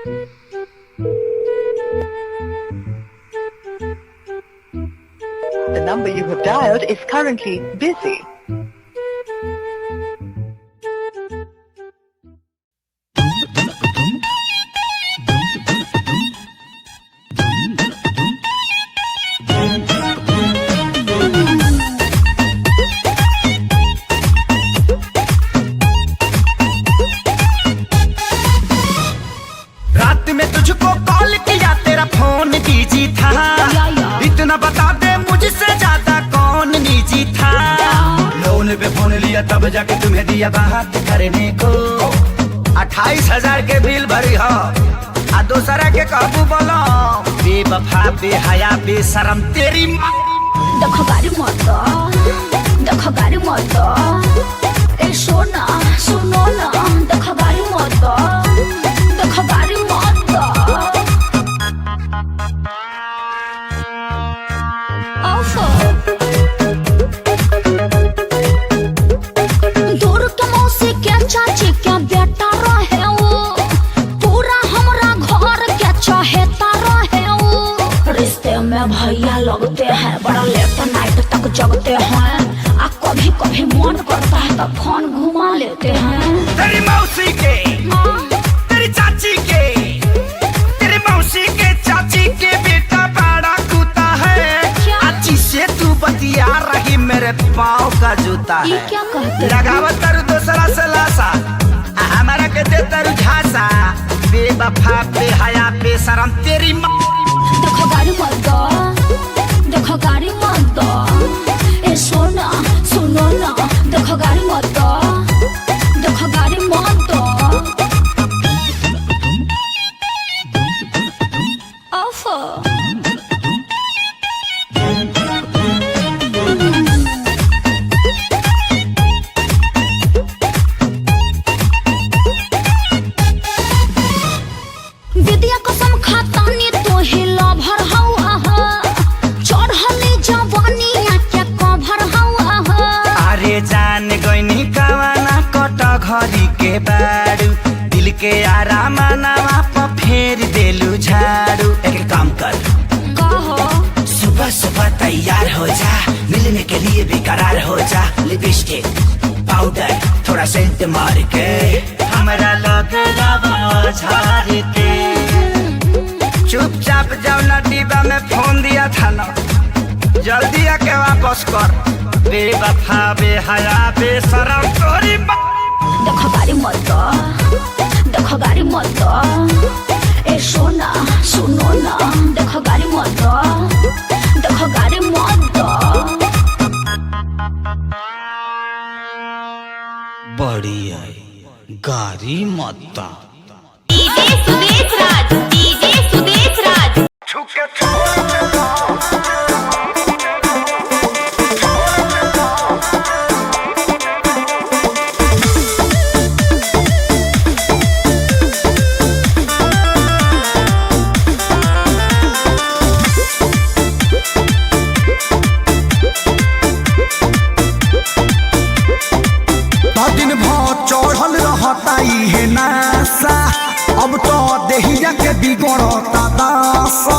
The number you have dialed is currently busy. रात में तुझको कॉल किया तेरा फोन बिजी था, इतना बता दे मुझसे ज्यादा कौन निजी था। लोन पे फोन लिया तब जाके तुम्हें दिया बात करने को, 28,000 के बिल भरी हो आ दूसरा के काबू बोलो। बेवफा बेहया बेशरम तेरी माँ। देखो गाड़ी मत, देखो गाड़ी मत, ए सोना सुनो ना, देखो गाड़ी मत, देखो गाड़ी मत। दूर के मौसी के चाची के बेटा रहे वो, पूरा हमरा घर के चहेता रहे वो। रिश्ते में भैया लगते हैं, बड़ा लेट नाइट तक जगते हैं, आ कभी कभी मन करता है तो फोन घुमा लेते हैं। तेरी मौसी के, तेरी चाची के, तेरी मौसी के चाची के बेटा बड़ा कूता है। अच्छी से तू बतिया रही मेरे पाँव का जूता है। ये क्या कहते हैं? लगावत तरु दूसरा से लासा, हमारा के दे तरु झांसा। बेवफा बेहया बेशरम तेरी माँ। देखो गाड़ी मत दो, देखो गाड़ी मत दो, ए सोना सुनो ना, देखो गाड़ी मत दो, देखो गाड़ी मत दो। ओफो विद्या कसम खाता नी तो हिला भर हवा, चढ़ली जवानी के कभर हवा। अरे जान गईनी कवाना कट घरी के बारू, दिल के आराम नवा पर फेर देलू झाड़ू। एक काम कर, कहो सुबह सुबह तैयार हो जा, मिलने के लिए बेकरार हो जा। लिपस्टिक पाउडर थोड़ा सेंट मार के हमारा लग झाड़ के चुपचाप जाओ ना, डिब्बा में फोन दिया था ना, जल्दी आके वापस कर। बेवफा बेहया बेशरम तोरी माँ। देखो गाड़ी मत दो, देखो गाड़ी मत दो, ए सोना सुनो ना, देखो गाड़ी मत दो, देखो गाड़ी मत दो। बड़ी आई गाड़ी मत दो। डीजे सुदेश राज, डीजे सुदेश राज। छुके छोड़ दे दो। दिन भर चढ़ल रहता है नासा, अब तो देहिया के बिगड़ता दासा।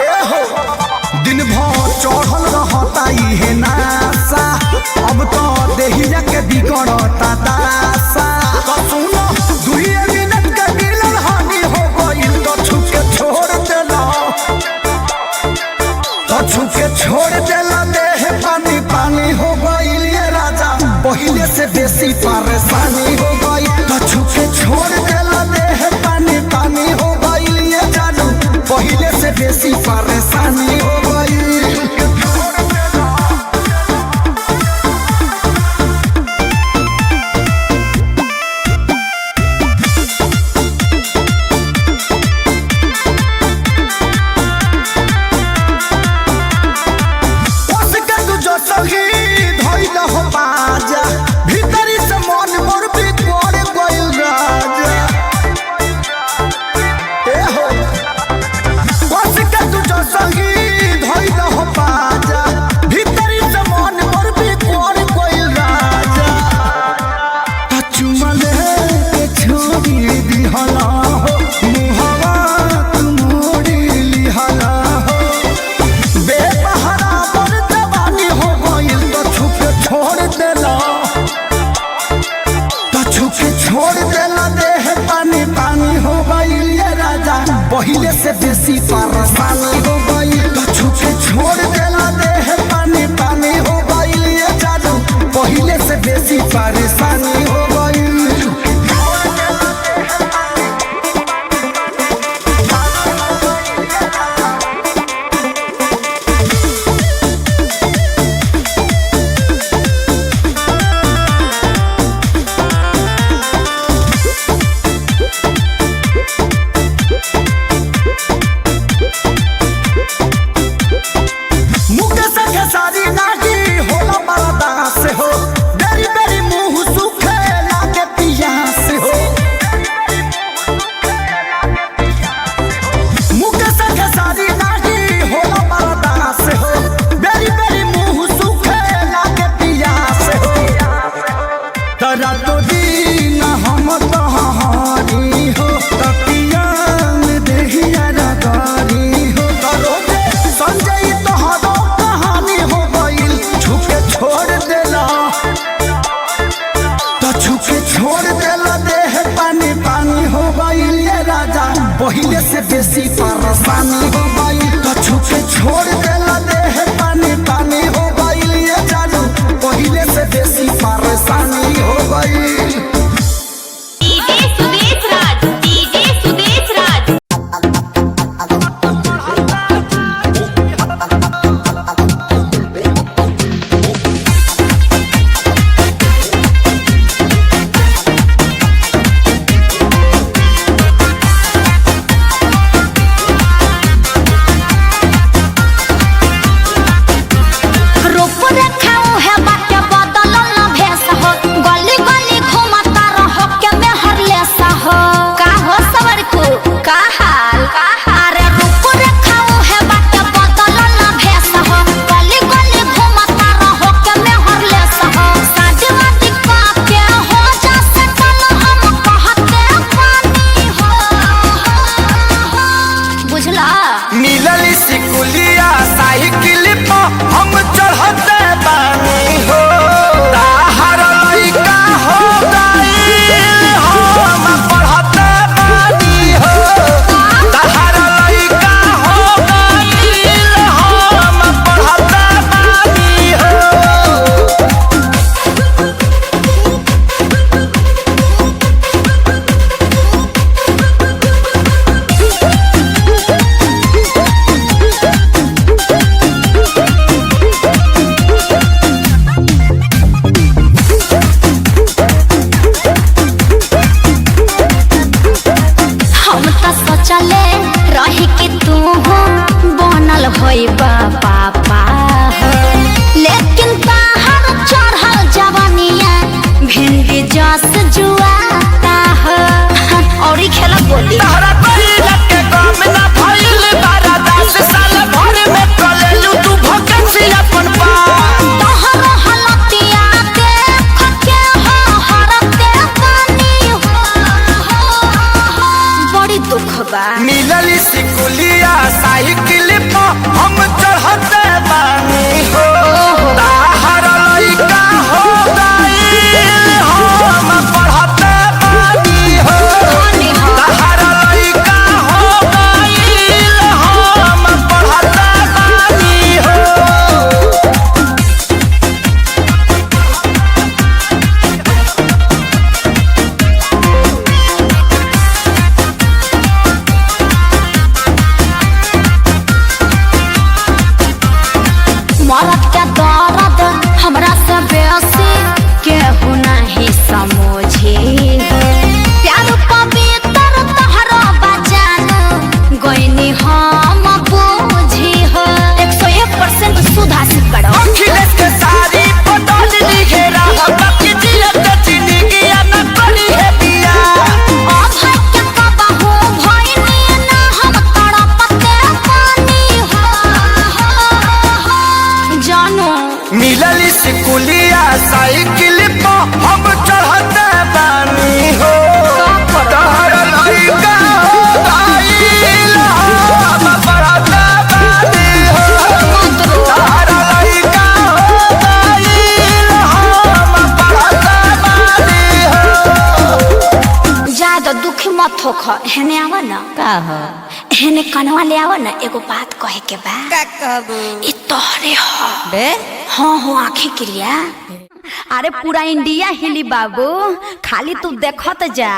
एहो दिन भर चढ़ल रहता है नासा, अब तो देहिया के बिगड़ता दासा। तो सुनो 2 मिनट के मिलन हानि हो गइल, तो छुके छोड़ देला, तो छुके छोड़ देला। देह पानी पानी हो गइल ये राजा, पहिले से बेसी परेशानी हो गई। तो छुके छोड़ देला, देह पानी पानी हो गइल ये जानू, पहिले से बेसी परेशानी हो गई। छोड़ देला देह पानी पानी हो गई ये राजा पहले से बेसी परेशानी हो गई तो छुके छोड़ देला देह पानी पानी हो गई ये जादू पहले से बेसी परेशानी हो गई पहले से बेसी परेशानी हो गई तो छुपे छोड़ देला देह पानी पानी हो गई ये जादू पहले से बेसी परेशानी हो गई डीजे सुदेश राज डीजे सुदेश राज मिलली सिकुलिया साइकिल पर हम चढ़ते बानी हो ताहर लइका हो गइल हम पढ़ते बानी हो ताहर लइका हो गइल हम पढ़ते बानी हो हो ख हेने आवा ना का हो हेने कनवा ले आवा ना एगो बात कहे के बा का कहबू ई तोहरे हो बे हाँ हो आँखें क्रिया अरे पूरा इंडिया हिली बाबू खाली तू देखत जा।